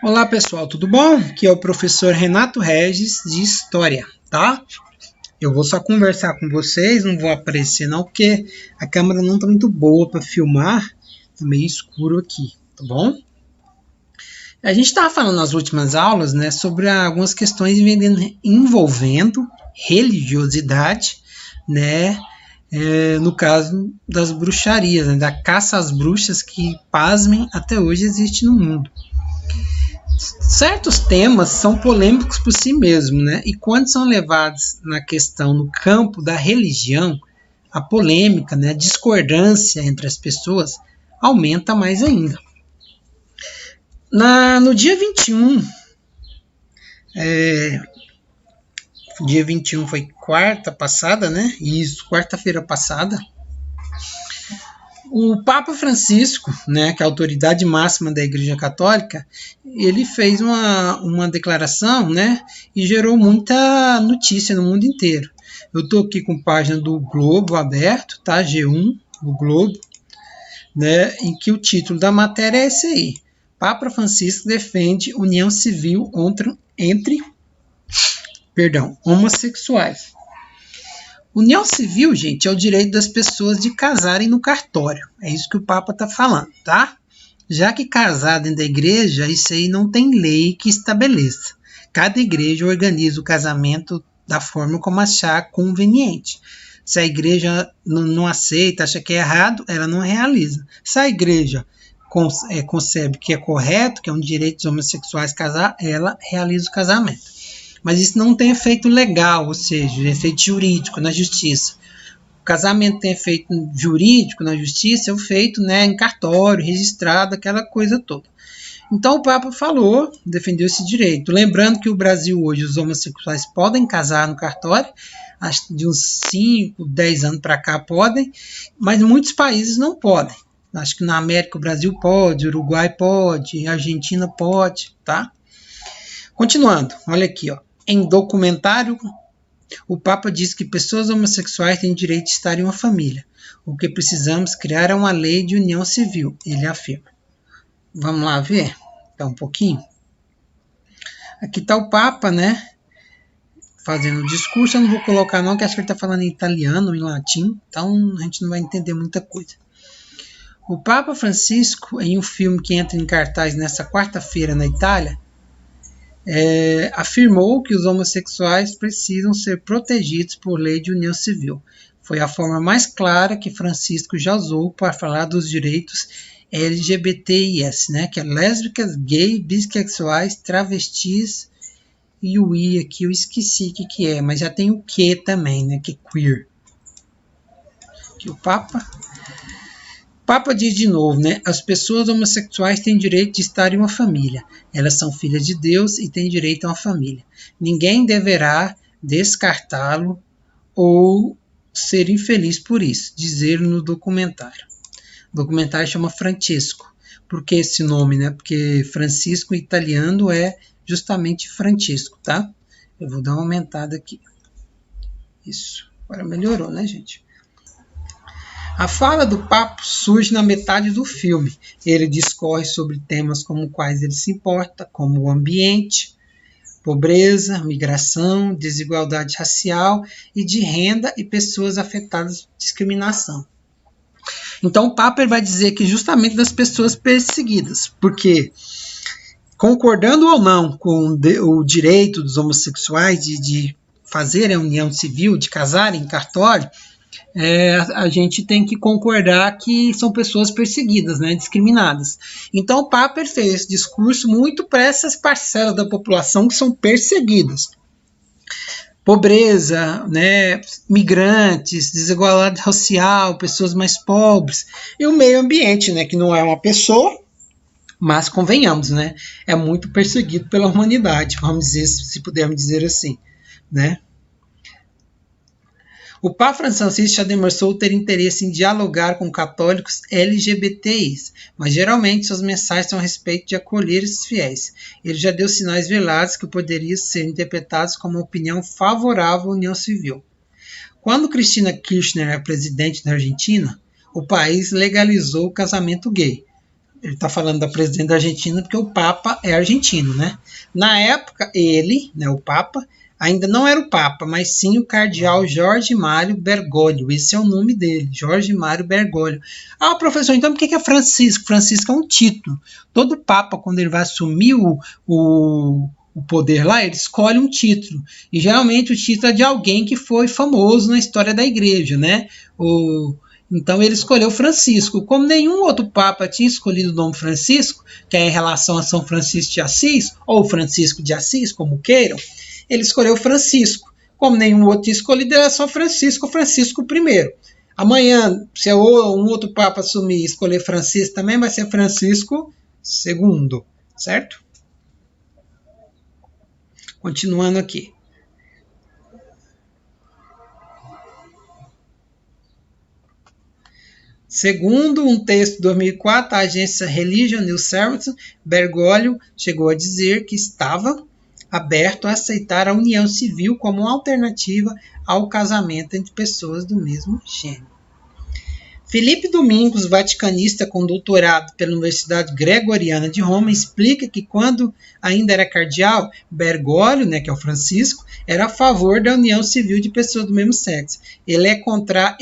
Olá pessoal, tudo bom? Aqui é o professor Renato Regis de História, tá? Eu vou só conversar com vocês, não vou aparecer não, porque a câmera não está muito boa para filmar, tá meio escuro aqui, tá bom? A gente estava falando nas últimas aulas, né, sobre algumas questões envolvendo religiosidade, né, no caso das bruxarias, né, da caça às bruxas que, pasmem, até hoje existe no mundo. Certos temas são polêmicos por si mesmos, né? E quando são levados na questão no campo da religião, a polêmica, né, a discordância entre as pessoas aumenta mais ainda. No dia 21, dia 21 foi quarta passada, né? Isso, quarta-feira passada, o Papa Francisco, né, que é a autoridade máxima da Igreja Católica, ele fez uma declaração, né, e gerou muita notícia no mundo inteiro. Eu estou aqui com a página do Globo aberto, tá? G1, o Globo, né, em que o título da matéria é esse aí. Papa Francisco defende união civil entre homossexuais. União civil, gente, é o direito das pessoas de casarem no cartório. É isso que o Papa está falando, tá? Já que casar dentro da igreja, isso aí não tem lei que estabeleça. Cada igreja organiza o casamento da forma como achar conveniente. Se a igreja não aceita, acha que é errado, ela não realiza. Se a igreja concebe que é correto, que é um direito dos homossexuais casar, ela realiza o casamento. Mas isso não tem efeito legal, ou seja, efeito jurídico na justiça. O casamento tem efeito jurídico na justiça, é feito, né, em cartório, registrado, aquela coisa toda. Então o Papa falou, defendeu esse direito. Lembrando que o Brasil hoje, os homossexuais podem casar no cartório, acho que de uns 5, 10 anos para cá podem, mas muitos países não podem. Acho que na América o Brasil pode, o Uruguai pode, a Argentina pode, tá? Continuando, olha aqui, ó. Em documentário, o Papa diz que pessoas homossexuais têm direito de estar em uma família. O que precisamos criar é uma lei de união civil, ele afirma. Vamos lá ver? Tá um pouquinho. Aqui está o Papa, né? Fazendo o discurso. Eu não vou colocar não, que acho que ele está falando em italiano, em latim. Então a gente não vai entender muita coisa. O Papa Francisco, em um filme que entra em cartaz nessa quarta-feira na Itália, afirmou que os homossexuais precisam ser protegidos por lei de união civil. Foi a forma mais clara que Francisco já usou para falar dos direitos LGBTIS, né, que é lésbicas, gays, bissexuais, travestis e o I aqui eu esqueci o que é, mas já tem o que também, né, que é queer. Aqui o Papa diz de novo, né? As pessoas homossexuais têm direito de estar em uma família. Elas são filhas de Deus e têm direito a uma família. Ninguém deverá descartá-lo ou ser infeliz por isso, dizer no documentário. O documentário chama Francesco. Por que esse nome, né? Porque Francisco em italiano é justamente Francesco, tá? Eu vou dar uma aumentada aqui. Isso. Agora melhorou, né, gente? A fala do Papa surge na metade do filme. Ele discorre sobre temas como quais ele se importa, como o ambiente, pobreza, migração, desigualdade racial e de renda e pessoas afetadas por discriminação. Então o Papa vai dizer que justamente das pessoas perseguidas, porque concordando ou não com o direito dos homossexuais de fazer a união civil, de casarem em cartório, a gente tem que concordar que são pessoas perseguidas, né, discriminadas. Então o Papa fez esse discurso muito para essas parcelas da população que são perseguidas. Pobreza, né, migrantes, desigualdade racial, pessoas mais pobres, e o meio ambiente, né, que não é uma pessoa, mas convenhamos, né, é muito perseguido pela humanidade, vamos dizer, se pudermos dizer assim, né. O Papa Francisco já demonstrou ter interesse em dialogar com católicos LGBTIs, mas geralmente suas mensagens são a respeito de acolher esses fiéis. Ele já deu sinais velados que poderiam ser interpretados como uma opinião favorável à união civil. Quando Cristina Kirchner era presidente da Argentina, o país legalizou o casamento gay. Ele está falando da presidente da Argentina porque o Papa é argentino, né? Na época, ele, né, o Papa, ainda não era o Papa, mas sim o cardeal Jorge Mário Bergoglio. Esse é o nome dele, Jorge Mário Bergoglio. Ah, professor, então por que é Francisco? Francisco é um título. Todo Papa, quando ele vai assumir o poder lá, ele escolhe um título. E geralmente o título é de alguém que foi famoso na história da igreja, né? Então ele escolheu Francisco. Como nenhum outro Papa tinha escolhido o nome Francisco, que é em relação a São Francisco de Assis, ou Francisco de Assis, como queiram, ele escolheu Francisco. Como nenhum outro tinha escolhido, era só Francisco, Francisco I. Amanhã, se um outro Papa assumir e escolher Francisco, também vai ser Francisco II, certo? Continuando aqui. Segundo um texto de 2004, a agência Religion News Service, Bergoglio chegou a dizer que estava aberto a aceitar a união civil como uma alternativa ao casamento entre pessoas do mesmo gênero. Felipe Domingos, vaticanista com doutorado pela Universidade Gregoriana de Roma, explica que quando ainda era cardeal, Bergoglio, né, que é o Francisco, era a favor da união civil de pessoas do mesmo sexo. Ele é contra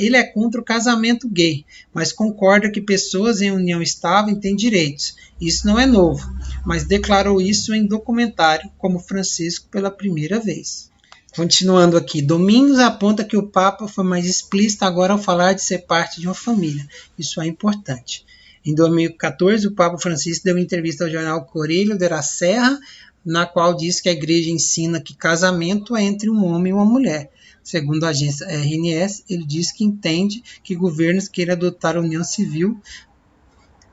o casamento gay, mas concorda que pessoas em união estável têm direitos. Isso não é novo, mas declarou isso em documentário como Francisco pela primeira vez. Continuando aqui, Domingos aponta que o Papa foi mais explícito agora ao falar de ser parte de uma família. Isso é importante. Em 2014, o Papa Francisco deu uma entrevista ao jornal Correio de la Serra, na qual diz que a igreja ensina que casamento é entre um homem e uma mulher. Segundo a agência RNS, ele diz que entende que governos queiram adotar a união civil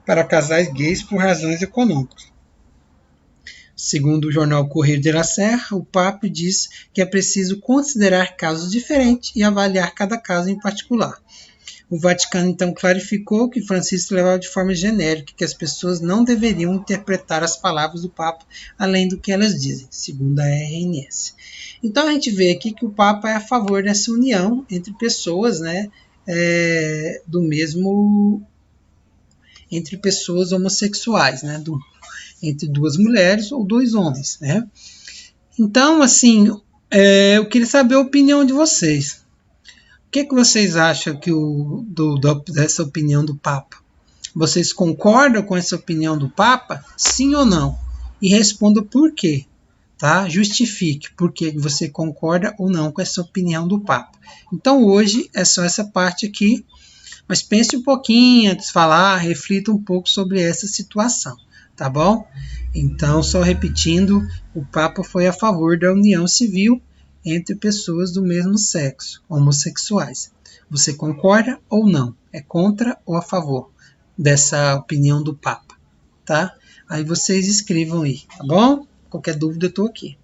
para casais gays por razões econômicas. Segundo o jornal Correio de la Serra, o Papa diz que é preciso considerar casos diferentes e avaliar cada caso em particular. O Vaticano então clarificou que Francisco levava de forma genérica que as pessoas não deveriam interpretar as palavras do Papa além do que elas dizem, segundo a RNS. Então a gente vê aqui que o Papa é a favor dessa união entre pessoas, né, entre pessoas homossexuais, né, entre duas mulheres ou dois homens, né? Então, assim, eu queria saber a opinião de vocês. O que vocês acham dessa opinião do Papa? Vocês concordam com essa opinião do Papa? Sim ou não? E responda por quê, tá? Justifique por que você concorda ou não com essa opinião do Papa. Então, hoje é só essa parte aqui, mas pense um pouquinho antes de falar, reflita um pouco sobre essa situação. Tá bom? Então, só repetindo, o Papa foi a favor da união civil entre pessoas do mesmo sexo, homossexuais. Você concorda ou não? É contra ou a favor dessa opinião do Papa? Tá? Aí vocês escrevam aí, tá bom? Qualquer dúvida eu estou aqui.